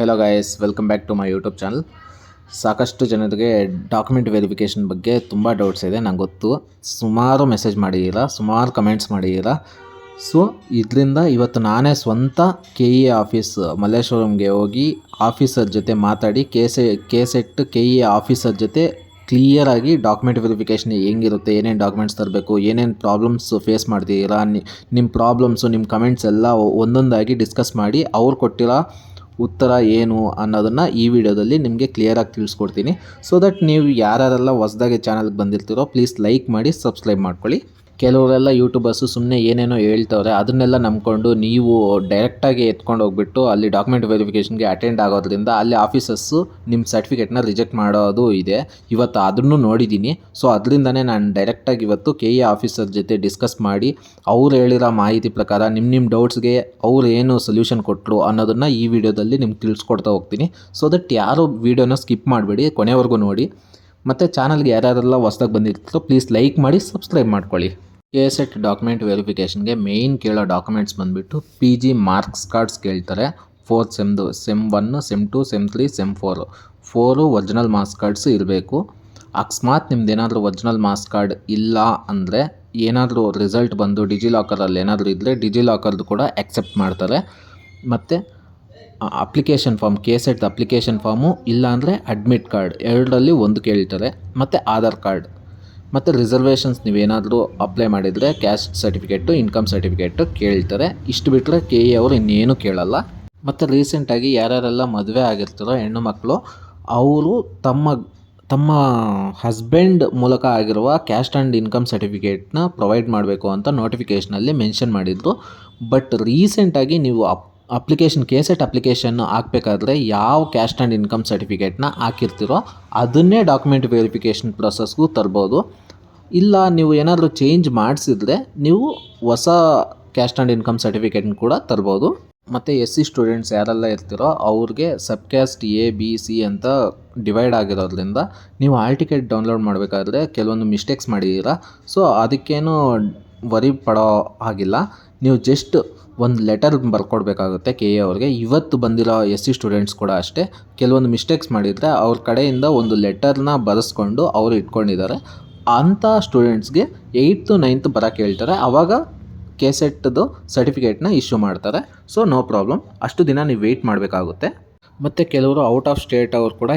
Hello guys, welcome back to my YouTube channel. ಸಾಕಷ್ಟು ಜನರಿಗೆ document verification ಬಗ್ಗೆ ತುಂಬ ಡೌಟ್ಸ್ ಇದೆ. ನಂಗೆ ಗೊತ್ತು, ಸುಮಾರು ಮೆಸೇಜ್ ಮಾಡಿದ್ದೀರಾ, ಸುಮಾರು ಕಮೆಂಟ್ಸ್ ಮಾಡಿದ್ದೀರಾ. ಸೊ ಇದರಿಂದ ಇವತ್ತು ನಾನೇ ಸ್ವಂತ KE ಆಫೀಸ್ ಮಲ್ಲೇಶ್ವರಂಗೆ ಹೋಗಿ ಆಫೀಸರ್ ಜೊತೆ ಮಾತಾಡಿ KSET KE ಆಫೀಸರ್ ಜೊತೆ ಕ್ಲಿಯರಾಗಿ ಡಾಕ್ಯುಮೆಂಟ್ ವೆರಿಫಿಕೇಷನ್ ಹೆಂಗಿರುತ್ತೆ, ಏನೇನು ಡಾಕ್ಯುಮೆಂಟ್ಸ್ ತರಬೇಕು, ಏನೇನು ಪ್ರಾಬ್ಲಮ್ಸ್ ಫೇಸ್ ಮಾಡ್ತೀರಾ, ನಿಮ್ಮ ಪ್ರಾಬ್ಲಮ್ಸು, ನಿಮ್ಮ ಕಮೆಂಟ್ಸ್ ಎಲ್ಲ ಒಂದೊಂದಾಗಿ ಡಿಸ್ಕಸ್ ಮಾಡಿ ಅವ್ರು ಕೊಟ್ಟಿರೋ ಉತ್ತರ ಏನು ಅನ್ನೋದನ್ನು ಈ ವಿಡಿಯೋದಲ್ಲಿ ನಿಮಗೆ ಕ್ಲಿಯರಾಗಿ ತಿಳಿಸ್ಕೊಡ್ತೀನಿ. ಸೊ ದಟ್ ನೀವು ಯಾರೆಲ್ಲ ಹೊಸದಾಗಿ ಚಾನಲ್ಗೆ ಬಂದಿರ್ತೀರೋ ಪ್ಲೀಸ್ ಲೈಕ್ ಮಾಡಿ, ಸಬ್ಸ್ಕ್ರೈಬ್ ಮಾಡ್ಕೊಳ್ಳಿ. ಕೆಲವರೆಲ್ಲ ಯೂಟ್ಯೂಬರ್ಸು ಸುಮ್ಮನೆ ಏನೇನೋ ಹೇಳ್ತವ್ರೆ, ಅದನ್ನೆಲ್ಲ ನಂಬ್ಕೊಂಡು ನೀವು ಡೈರೆಕ್ಟಾಗಿ ಎತ್ಕೊಂಡು ಹೋಗ್ಬಿಟ್ಟು ಅಲ್ಲಿ ಡಾಕ್ಯುಮೆಂಟ್ ವೆರಿಫಿಕೇಷನ್ಗೆ ಅಟೆಂಡ್ ಆಗೋದ್ರಿಂದ ಅಲ್ಲಿ ಆಫೀಸಸ್ಸು ನಿಮ್ಮ ಸರ್ಟಿಫಿಕೇಟ್ನ ರಿಜೆಕ್ಟ್ ಮಾಡೋದು ಇದೆ. ಇವತ್ತು ಅದನ್ನು ನೋಡಿದ್ದೀನಿ. ಸೊ ಅದರಿಂದನೇ ನಾನು ಡೈರೆಕ್ಟಾಗಿ ಇವತ್ತು KE ಆಫೀಸರ್ ಜೊತೆ ಡಿಸ್ಕಸ್ ಮಾಡಿ ಅವ್ರು ಹೇಳಿರೋ ಮಾಹಿತಿ ಪ್ರಕಾರ ನಿಮ್ಮ ಡೌಟ್ಸ್ಗೆ ಅವ್ರು ಏನು ಸೊಲ್ಯೂಷನ್ ಕೊಟ್ಟರು ಅನ್ನೋದನ್ನು ಈ ವಿಡಿಯೋದಲ್ಲಿ ನಿಮ್ಗೆ ತಿಳಿಸ್ಕೊಡ್ತಾ ಹೋಗ್ತೀನಿ. ಸೊ ದಟ್ ಯಾರು ವೀಡಿಯೋನ ಸ್ಕಿಪ್ ಮಾಡಬೇಡಿ, ಕೊನೆವರೆಗೂ ನೋಡಿ. ಮತ್ತು ಚಾನಲ್ಗೆ ಯಾರ್ಯಾರೆಲ್ಲ ಹೊಸ್ದಾಗಿ ಬಂದಿರ್ತಾರೋ ಪ್ಲೀಸ್ ಲೈಕ್ ಮಾಡಿ, ಸಬ್ಸ್ಕ್ರೈಬ್ ಮಾಡ್ಕೊಳ್ಳಿ. KSET ಡಾಕ್ಯುಮೆಂಟ್ ವೆರಿಫಿಕೇಷನ್ಗೆ ಮೇಯ್ನ್ ಕೇಳೋ ಡಾಕ್ಯುಮೆಂಟ್ಸ್ ಬಂದುಬಿಟ್ಟು PG ಮಾರ್ಕ್ಸ್ ಕಾರ್ಡ್ಸ್ ಕೇಳ್ತಾರೆ. 4th ಸೆಮ್ದು, SEM 1, SEM 2, SEM 3, SEM 4 original marks cards ಇರಬೇಕು. ಅಕಸ್ಮಾತ್ ನಿಮ್ದೇನಾದರೂ ಒರಿಜಿನಲ್ ಮಾರ್ಕ್ಸ್ ಕಾರ್ಡ್ ಇಲ್ಲ ಅಂದರೆ ಏನಾದರೂ ರಿಸಲ್ಟ್ ಬಂದು ಡಿಜಿಲಾಕರಲ್ಲಿ ಏನಾದರೂ ಇದ್ದರೆ ಡಿಜಿಲಾಕರ್ದು ಕೂಡ ಆಕ್ಸೆಪ್ಟ್ ಮಾಡ್ತಾರೆ. ಮತ್ತು application form, KSET application form, ಇಲ್ಲಾಂದರೆ ಅಡ್ಮಿಟ್ ಕಾರ್ಡ್, ಎರಡರಲ್ಲಿ ಒಂದು ಕೇಳ್ತಾರೆ. ಮತ್ತು ಆಧಾರ್ ಕಾರ್ಡ್, ಮತ್ತು ರಿಸರ್ವೇಷನ್ಸ್ ನೀವೇನಾದರೂ ಅಪ್ಲೈ ಮಾಡಿದರೆ ಕ್ಯಾಸ್ಟ್ ಸರ್ಟಿಫಿಕೇಟು, ಇನ್ಕಮ್ ಸರ್ಟಿಫಿಕೇಟು ಕೇಳ್ತಾರೆ. ಇಷ್ಟು ಬಿಟ್ಟರೆ KE ಅವರು ಇನ್ನೇನು ಕೇಳಲ್ಲ. ಮತ್ತು ರೀಸೆಂಟಾಗಿ ಯಾರ್ಯಾರೆಲ್ಲ ಮದುವೆ ಆಗಿರ್ತಾರೋ ಹೆಣ್ಣು ಮಕ್ಕಳು, ಅವರು ತಮ್ಮ ಹಸ್ಬೆಂಡ್ ಮೂಲಕ ಆಗಿರುವ ಕ್ಯಾಸ್ಟ್ ಆ್ಯಂಡ್ ಇನ್ಕಮ್ ಸರ್ಟಿಫಿಕೇಟ್ನ ಪ್ರೊವೈಡ್ ಮಾಡಬೇಕು ಅಂತ ನೋಟಿಫಿಕೇಷನಲ್ಲಿ ಮೆನ್ಷನ್ ಮಾಡಿದರು. ಬಟ್ ರೀಸೆಂಟಾಗಿ ನೀವು KSET ಅಪ್ಲಿಕೇಶನ್ ಹಾಕಬೇಕಾದ್ರೆ ಯಾವ ಕ್ಯಾಸ್ಟ್ ಆ್ಯಂಡ್ ಇನ್ಕಮ್ ಸರ್ಟಿಫಿಕೇಟ್ನ ಹಾಕಿರ್ತೀರೋ ಅದನ್ನೇ ಡಾಕ್ಯುಮೆಂಟ್ ವೆರಿಫಿಕೇಷನ್ ಪ್ರೊಸೆಸ್ಗೂ ತರ್ಬೋದು. ಇಲ್ಲ ನೀವು ಏನಾದರೂ ಚೇಂಜ್ ಮಾಡಿಸಿದ್ರೆ ನೀವು ಹೊಸ ಕ್ಯಾಸ್ಟ್ ಆ್ಯಂಡ್ ಇನ್ಕಮ್ ಸರ್ಟಿಫಿಕೇಟ್ನ ಕೂಡ ತರ್ಬೋದು. ಮತ್ತು SC ಸ್ಟೂಡೆಂಟ್ಸ್ ಯಾರೆಲ್ಲ ಇರ್ತೀರೋ ಅವ್ರಿಗೆ ಸಬ್ ಕ್ಯಾಸ್ಟ್ A B C ಅಂತ ಡಿವೈಡ್ ಆಗಿರೋದ್ರಿಂದ ನೀವು ಹಾಲ್ ಟಿಕೆಟ್ ಡೌನ್ಲೋಡ್ ಮಾಡಬೇಕಾದ್ರೆ ಕೆಲವೊಂದು ಮಿಸ್ಟೇಕ್ಸ್ ಮಾಡಿದ್ದೀರಾ. ಸೊ ಅದಕ್ಕೇನು ವರಿ ಪಡೋ ಆಗಿಲ್ಲ. ನೀವು ಜಸ್ಟ್ ಒಂದು ಲೆಟರ್ ಬರ್ಕೊಡ್ಬೇಕಾಗುತ್ತೆ KE ಅವ್ರಿಗೆ. ಇವತ್ತು ಬಂದಿರೋ SC ಸ್ಟೂಡೆಂಟ್ಸ್ ಕೂಡ ಅಷ್ಟೇ, ಕೆಲವೊಂದು ಮಿಸ್ಟೇಕ್ಸ್ ಮಾಡಿದರೆ ಅವ್ರ ಕಡೆಯಿಂದ ಒಂದು ಲೆಟರ್ನ ಬರೆಸ್ಕೊಂಡು ಅವರು ಇಟ್ಕೊಂಡಿದ್ದಾರೆ. ಅಂಥ ಸ್ಟೂಡೆಂಟ್ಸ್ಗೆ 8th 9th ಬರೋಕ್ಕೆ ಹೇಳ್ತಾರೆ. ಆವಾಗ KSETದು ಸರ್ಟಿಫಿಕೇಟ್ನ ಇಶ್ಯೂ ಮಾಡ್ತಾರೆ. ಸೊ ನೋ ಪ್ರಾಬ್ಲಮ್, ಅಷ್ಟು ದಿನ ನೀವು ವೆಯ್ಟ್ ಮಾಡಬೇಕಾಗುತ್ತೆ. ಮತ್ತು ಕೆಲವರು ಔಟ್ ಆಫ್ ಸ್ಟೇಟ್ ಅವ್ರು ಕೂಡ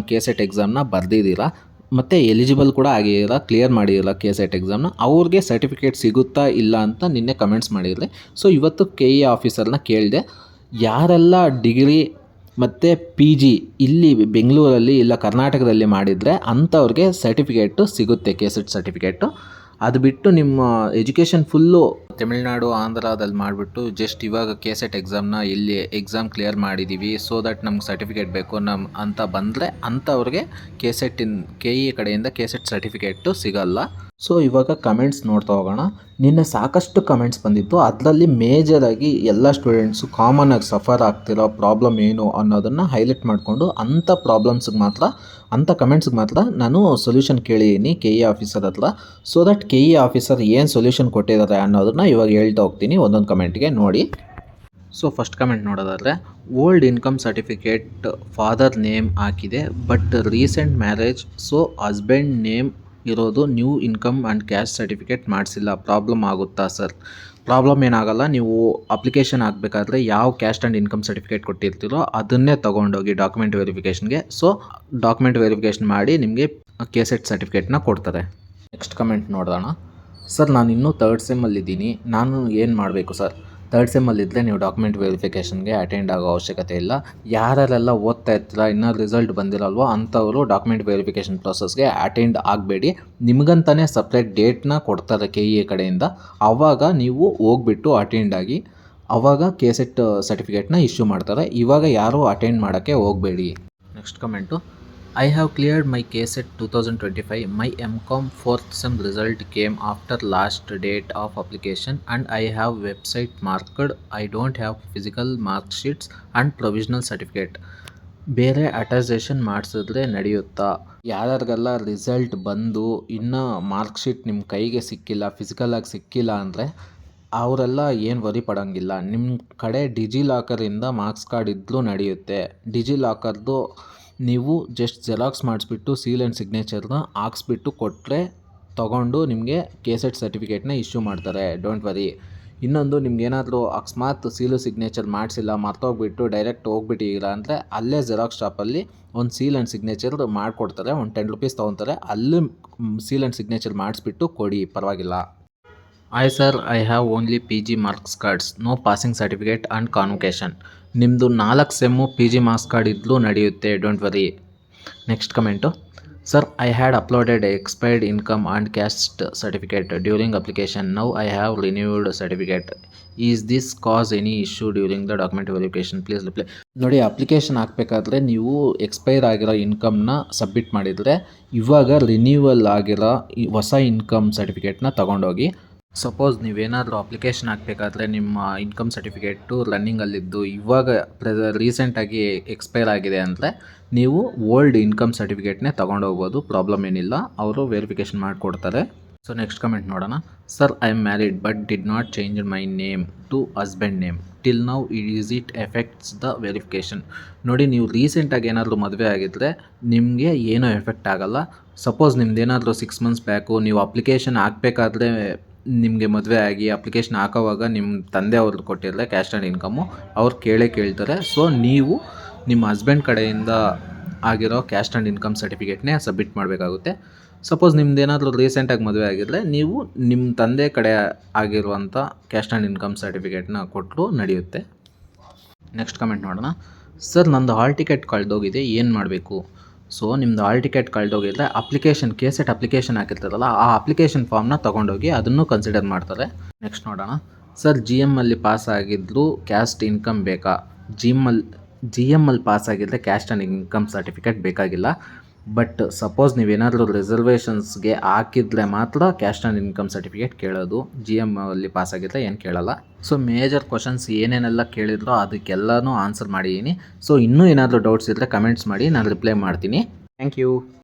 KSET ಎಕ್ಸಾಮ್ನ ಬರೆದಿದ್ದೀರಾ ಮತ್ತು ಎಲಿಜಿಬಲ್ ಕೂಡ ಆಗಿದ್ದೀರಾ, ಕ್ಲಿಯರ್ ಮಾಡಿದ್ದೀರಾ KSET ಎಕ್ಸಾಮ್ನ, ಅವ್ರಿಗೆ ಸರ್ಟಿಫಿಕೇಟ್ ಸಿಗುತ್ತಾ ಇಲ್ಲ ಅಂತ ನಿನ್ನೆ ಕಮೆಂಟ್ಸ್ ಮಾಡಿದ್ರಿ. ಸೊ ಇವತ್ತು KE ಆಫೀಸರ್ನ ಕೇಳಿದೆ, ಯಾರೆಲ್ಲ ಡಿಗ್ರಿ ಮತ್ತು PG ಇಲ್ಲಿ ಬೆಂಗಳೂರಲ್ಲಿ ಇಲ್ಲ ಕರ್ನಾಟಕದಲ್ಲಿ ಮಾಡಿದರೆ ಅಂಥವ್ರಿಗೆ ಸರ್ಟಿಫಿಕೇಟು ಸಿಗುತ್ತೆ, KSET ಸರ್ಟಿಫಿಕೇಟು. ಅದು ಬಿಟ್ಟು ನಿಮ್ಮ ಎಜುಕೇಷನ್ ಫುಲ್ಲು ತಮಿಳ್ನಾಡು ಆಂಧ್ರದಲ್ಲಿ ಮಾಡಿಬಿಟ್ಟು ಜಸ್ಟ್ ಇವಾಗ KSET ಎಕ್ಸಾಮ್ನ ಇಲ್ಲಿ ಎಕ್ಸಾಮ್ ಕ್ಲಿಯರ್ ಮಾಡಿದ್ದೀವಿ, ಸೊ ದಟ್ ನಮ್ಗೆ ಸರ್ಟಿಫಿಕೇಟ್ ಬೇಕು ಅಂತ ಬಂದರೆ ಅಂಥವ್ರಿಗೆ KE ಕಡೆಯಿಂದ KSET ಸರ್ಟಿಫಿಕೇಟು ಸಿಗಲ್ಲ. ಸೊ ಇವಾಗ ಕಮೆಂಟ್ಸ್ ನೋಡ್ತಾ ಹೋಗೋಣ. ನಿನ್ನೆ ಸಾಕಷ್ಟು ಕಮೆಂಟ್ಸ್ ಬಂದಿತ್ತು. ಅದರಲ್ಲಿ ಮೇಜರಾಗಿ ಎಲ್ಲ ಸ್ಟೂಡೆಂಟ್ಸು ಕಾಮನಾಗಿ ಸಫರ್ ಆಗ್ತಿರೋ ಪ್ರಾಬ್ಲಮ್ ಏನು ಅನ್ನೋದನ್ನು ಹೈಲೈಟ್ ಮಾಡಿಕೊಂಡು ಅಂಥ ಕಮೆಂಟ್ಸ್ಗೆ ಮಾತ್ರ ನಾನು ಸೊಲ್ಯೂಷನ್ ಕೇಳಿದ್ದೀನಿ KE ಆಫೀಸರ್ ಹತ್ರ. ಸೊ ದಟ್ KE ಆಫೀಸರ್ ಏನು ಸೊಲ್ಯೂಷನ್ ಕೊಟ್ಟಿದ್ದಾರೆ ಅನ್ನೋದನ್ನು ಇವಾಗ ಹೇಳ್ತಾ ಹೋಗ್ತೀನಿ ಒಂದೊಂದು ಕಮೆಂಟ್ಗೆ ನೋಡಿ. ಸೊ ಫಸ್ಟ್ ಕಮೆಂಟ್ ನೋಡೋದಾದರೆ, old income certificate father name ಹಾಕಿದೆ but recent marriage, so husband name ಇರೋದು new income and caste certificate ಮಾಡಿಸಿಲ್ಲ, ಪ್ರಾಬ್ಲಮ್ ಆಗುತ್ತಾ ಸರ್? ಪ್ರಾಬ್ಲಮ್ ಏನಾಗಲ್ಲ. ನೀವು ಅಪ್ಲಿಕೇಶನ್ ಹಾಕಬೇಕಾದ್ರೆ ಯಾವ ಕ್ಯಾಸ್ಟ್ ಆ್ಯಂಡ್ ಇನ್ಕಮ್ ಸರ್ಟಿಫಿಕೇಟ್ ಕೊಟ್ಟಿರ್ತೀರೋ ಅದನ್ನೇ ತೊಗೊಂಡೋಗಿ ಡಾಕ್ಯುಮೆಂಟ್ ವೆರಿಫಿಕೇಷನ್ಗೆ. ಸೊ ಡಾಕ್ಯುಮೆಂಟ್ ವೆರಿಫಿಕೇಷನ್ ಮಾಡಿ ನಿಮಗೆ KSET ಸರ್ಟಿಫಿಕೇಟ್ನ ಕೊಡ್ತಾರೆ. ನೆಕ್ಸ್ಟ್ ಕಮೆಂಟ್ ನೋಡೋಣ. ಸರ್ ನಾನು ಇನ್ನೂ 3rd ಸೆಮ್ಮಲ್ಲಿದ್ದೀನಿ, ನಾನು ಏನು ಮಾಡಬೇಕು ಸರ್? 3rd ಸೆಮ್ಮಲ್ಲಿದ್ದರೆ ನೀವು ಡಾಕ್ಯುಮೆಂಟ್ ವೆರಿಫಿಕೇಷನ್ಗೆ ಅಟೆಂಡ್ ಆಗೋ ಅವಶ್ಯಕತೆ ಇಲ್ಲ. ಯಾರೆಲ್ಲ ಓದ್ತಾ ಇರ್ತೀರ, ಇನ್ನೂ ರಿಸಲ್ಟ್ ಬಂದಿರಲ್ವೋ ಅಂಥವರು ಡಾಕ್ಯುಮೆಂಟ್ ವೆರಿಫಿಕೇಷನ್ ಪ್ರೊಸೆಸ್ಗೆ ಅಟೆಂಡ್ ಆಗಬೇಡಿ. ನಿಮಗಂತಲೇ ಸಪ್ರೇಟ್ ಡೇಟ್ನ ಕೊಡ್ತಾರೆ KE ಕಡೆಯಿಂದ. ಆವಾಗ ನೀವು ಹೋಗ್ಬಿಟ್ಟು ಅಟೆಂಡ್ ಆಗಿ ಆವಾಗ KSET ಸರ್ಟಿಫಿಕೇಟ್ನ ಇಶ್ಯೂ ಮಾಡ್ತಾರೆ. ಇವಾಗ ಯಾರೂ ಅಟೆಂಡ್ ಮಾಡೋಕ್ಕೆ ಹೋಗಬೇಡಿ. Next comment, I have cleared my KSET 2025. My MCOM 4th sem result came after last date of application and I have website marked. I don't have physical mark sheets and provisional certificate. ಬೇರೆ attestation ಮಾಡಿಸಿದ್ರೆ ನಡೆಯುತ್ತಾ? ಯಾರ್ಯಾರಿಗೆಲ್ಲ result ಬಂದು ಇನ್ನೂ mark sheet ನಿಮ್ಮ ಕೈಗೆ ಸಿಕ್ಕಿಲ್ಲ, ಫಿಸಿಕಲಾಗಿ ಸಿಕ್ಕಿಲ್ಲ ಅಂದರೆ ಅವರೆಲ್ಲ ಏನು ವರಿ ಪಡೋಂಗಿಲ್ಲ. ನಿಮ್ಮ ಕಡೆ ಡಿಜಿಲಾಕರಿಂದ ಮಾರ್ಕ್ಸ್ ಕಾರ್ಡ್ ಇದ್ದರೂ ನಡೆಯುತ್ತೆ. ಡಿಜಿಲಾಕರ್ದು ನೀವು ಜಸ್ಟ್ ಜೆರಾಕ್ಸ್ ಮಾಡಿಸ್ಬಿಟ್ಟು ಸೀಲ್ ಆ್ಯಂಡ್ ಸಿಗ್ನೇಚರ್ನ ಹಾಕ್ಸ್ಬಿಟ್ಟು ಕೊಟ್ಟರೆ ತೊಗೊಂಡು ನಿಮಗೆ ಕೆ-ಸೆಟ್ ಸರ್ಟಿಫಿಕೇಟ್ನ ಇಶ್ಯೂ ಮಾಡ್ತಾರೆ. Don't worry. ಇನ್ನೊಂದು ನಿಮ್ಗೇನಾದರೂ ಅಕಸ್ಮಾತ್ ಸೀಲು ಸಿಗ್ನೇಚರ್ ಮಾಡಿಸಿಲ್ಲ, ಮರ್ತೋಗ್ಬಿಟ್ಟು ಡೈರೆಕ್ಟ್ ಹೋಗ್ಬಿಟ್ಟಿದ್ದೀರಾ ಅಂದರೆ ಅಲ್ಲೇ ಜೆರಾಕ್ಸ್ ಶಾಪಲ್ಲಿ ಒಂದು ಸೀಲ್ ಆ್ಯಂಡ್ ಸಿಗ್ನೇಚರ್ ಮಾಡಿಕೊಡ್ತಾರೆ. ಒಂದು ₹10 ತೊಗೊತಾರೆ. ಅಲ್ಲಿ ಸೀಲ್ ಆ್ಯಂಡ್ ಸಿಗ್ನೇಚರ್ ಮಾಡಿಸ್ಬಿಟ್ಟು ಕೊಡಿ, ಪರವಾಗಿಲ್ಲ. Hi sir, I have only PG marks cards, no passing certificate and convocation. ನಿಮ್ಮದು 4 ಸೆಮ್ಮು PG ಮಾರ್ಕ್ಸ್ ಕಾರ್ಡ್ ಇದ್ದರೂ ನಡೆಯುತ್ತೆ. Don't worry. Next comment, sir I had uploaded expired income and caste certificate during application. Now I have renewed certificate. Is this cause any issue during the document verification? Please reply. ನೋಡಿ, application ಹಾಕಬೇಕಾದ್ರೆ ನೀವು expire ಆಗಿರೋ ಇನ್ಕಮ್ನ submit ಮಾಡಿದರೆ ಇವಾಗ renewal ಆಗಿರೋ ಹೊಸ income ಸರ್ಟಿಫಿಕೇಟ್ನ ತೊಗೊಂಡೋಗಿ. Suppose ನೀವೇನಾದರೂ ಅಪ್ಲಿಕೇಶನ್ ಹಾಕಬೇಕಾದ್ರೆ ನಿಮ್ಮ ಇನ್ಕಮ್ ಸರ್ಟಿಫಿಕೇಟು ರನ್ನಿಂಗಲ್ಲಿದ್ದು ಇವಾಗ ರೀಸೆಂಟಾಗಿ ಎಕ್ಸ್ಪೈರ್ ಆಗಿದೆ ಅಂದರೆ ನೀವು ಓಲ್ಡ್ ಇನ್ಕಮ್ ಸರ್ಟಿಫಿಕೇಟ್ನೇ ತೊಗೊಂಡೋಗ್ಬೋದು. ಪ್ರಾಬ್ಲಮ್ ಏನಿಲ್ಲ, ಅವರು ವೆರಿಫಿಕೇಷನ್ ಮಾಡಿಕೊಡ್ತಾರೆ. ಸೊ ನೆಕ್ಸ್ಟ್ ಕಮೆಂಟ್ ನೋಡೋಣ. Sir, I am married but did not change my name to husband name till now. Is it effects the verification? ನೋಡಿ, ನೀವು ರೀಸೆಂಟಾಗಿ ಏನಾದರೂ ಮದುವೆ ಆಗಿದ್ದರೆ ನಿಮಗೆ ಏನೂ ಎಫೆಕ್ಟ್ ಆಗೋಲ್ಲ. ಸಪೋಸ್ ನಿಮ್ದೇನಾದರೂ 6 ಮಂತ್ಸ್ ಬ್ಯಾಕು ನೀವು ಅಪ್ಲಿಕೇಶನ್ ಹಾಕಬೇಕಾದ್ರೆ ನಿಮಗೆ ಮದುವೆ ಆಗಿ ಅಪ್ಲಿಕೇಶನ್ ಹಾಕೋವಾಗ ನಿಮ್ಮ ತಂದೆ ಅವ್ರದ್ದು ಕೊಟ್ಟಿರಲಿ ಕ್ಯಾಸ್ಟ್ ಆ್ಯಂಡ್ ಇನ್ಕಮ್ಮು, ಅವ್ರು ಕೇಳ್ತಾರೆ. ಸೊ ನೀವು ನಿಮ್ಮ ಹಸ್ಬೆಂಡ್ ಕಡೆಯಿಂದ ಆಗಿರೋ ಕ್ಯಾಸ್ಟ್ ಆ್ಯಂಡ್ ಇನ್ಕಮ್ ಸರ್ಟಿಫಿಕೇಟ್ನೇ ಸಬ್ಮಿಟ್ ಮಾಡಬೇಕಾಗುತ್ತೆ. ಸಪೋಸ್ ನಿಮ್ದೇನಾದರೂ ರೀಸೆಂಟಾಗಿ ಮದುವೆ ಆಗಿದ್ದರೆ ನೀವು ನಿಮ್ಮ ತಂದೆ ಕಡೆ ಆಗಿರುವಂಥ ಕ್ಯಾಸ್ಟ್ ಆ್ಯಂಡ್ ಇನ್ಕಮ್ ಸರ್ಟಿಫಿಕೇಟ್ನ ಕೊಟ್ಟರು ನಡೆಯುತ್ತೆ. ನೆಕ್ಸ್ಟ್ ಕಮೆಂಟ್ ನೋಡೋಣ. ಸರ್, ನಂದು ಹಾಲ್ ಟಿಕೆಟ್ ಕಳೆದೋಗಿದೆ, ಏನು ಮಾಡಬೇಕು? ಸೊ ನಿಮ್ಮದು ಹಾಲ್ ಟಿಕೆಟ್ ಕಳೆದೋಗಿದ್ರೆ ಅಪ್ಲಿಕೇಶನ್ ಕೆ-ಸೆಟ್ ಅಪ್ಲಿಕೇಶನ್ ಹಾಕಿರ್ತಾರಲ್ಲ, ಆ ಅಪ್ಲಿಕೇಶನ್ ಫಾರ್ಮ್ನ ತೊಗೊಂಡೋಗಿ ಅದನ್ನು ಕನ್ಸಿಡರ್ ಮಾಡ್ತಾರೆ. ನೆಕ್ಸ್ಟ್ ನೋಡೋಣ. ಸರ್, GM ಅಲ್ಲಿ ಪಾಸ್ ಆಗಿದ್ದರೂ ಕ್ಯಾಸ್ಟ್ ಇನ್ಕಮ್ ಬೇಕಾ? GM ಅಲ್ಲಿ ಪಾಸ್ ಆಗಿದ್ದರೆ ಕ್ಯಾಸ್ಟ್ ಆ್ಯಂಡ್ ಇನ್ಕಮ್ ಸರ್ಟಿಫಿಕೇಟ್ ಬೇಕಾಗಿಲ್ಲ. ಬಟ್ ಸಪೋಸ್ ನೀವೇನಾದರೂ ರಿಸರ್ವೇಷನ್ಸ್ಗೆ ಹಾಕಿದರೆ ಮಾತ್ರ ಕ್ಯಾಸ್ಟ್ ಆ್ಯಂಡ್ ಇನ್ಕಮ್ ಸರ್ಟಿಫಿಕೇಟ್ ಕೇಳೋದು. GM ಅಲ್ಲಿ ಪಾಸ್ ಆಗಿದ್ದರೆ ಏನು ಕೇಳಲ್ಲ. ಸೊ ಮೇಜರ್ ಕ್ವಶನ್ಸ್ ಏನೇನೆಲ್ಲ ಕೇಳಿದ್ರೋ ಅದಕ್ಕೆಲ್ಲನೂ ಆನ್ಸರ್ ಮಾಡಿದ್ದೀನಿ. ಸೊ ಇನ್ನೂ ಏನಾದರೂ ಡೌಟ್ಸ್ ಇದ್ದರೆ ಕಮೆಂಟ್ಸ್ ಮಾಡಿ, ನಾನು ರಿಪ್ಲೈ ಮಾಡ್ತೀನಿ. Thank you.